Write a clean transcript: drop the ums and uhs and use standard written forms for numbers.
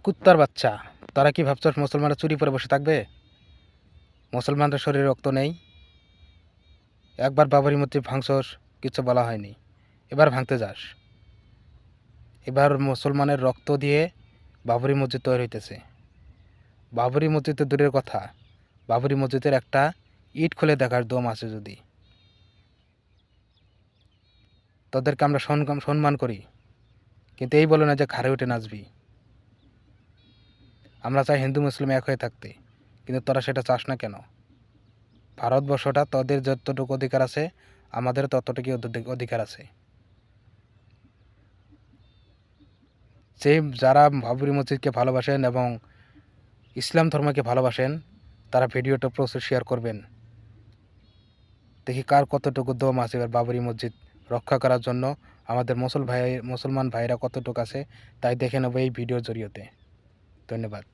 কুত্তার বাচ্চা, তারা কি ভাবছস মুসলমানরা চুরি করে বসে থাকবে? মুসলমানদের শরীরে রক্ত নেই? একবার বাবরি মসজিদ ভাঙছস, কিছু বলা হয়নি, এবার ভাঙতে যাস। এবার মুসলমানের রক্ত দিয়ে বাবরি মসজিদ তৈরি হইতেছে। বাবরি মসজিদ তো দূরের কথা, বাবরি মসজিদের একটা ইট খুলে দেখার দম আছে যদি। তোদেরকে আমরা সম্মান করি, কিন্তু এই বলো না যে ঘাড়ে উঠে নাচবি। আমরা চাই হিন্দু মুসলিম এক হয়ে থাকতে, কিন্তু তোরা সেটা চাস না কেন? ভারতবর্ষটা তোদের যতটুকু অধিকার আছে, আমাদের ততটুকু অধিকার আছে। যারা বাবরি মসজিদকে ভালোবাসেন এবং ইসলাম ধর্মকে ভালোবাসেন, তারা ভিডিওটা প্রচুর শেয়ার করবেন। দেখি কার কতটুকু দম আছে এবার বাবরি মসজিদ রক্ষা করার জন্য। আমাদের মুসলমান ভাইরা কতটুকু আছে তাই দেখে নেব এই ভিডিওর জরিয়তে। ধন্যবাদ।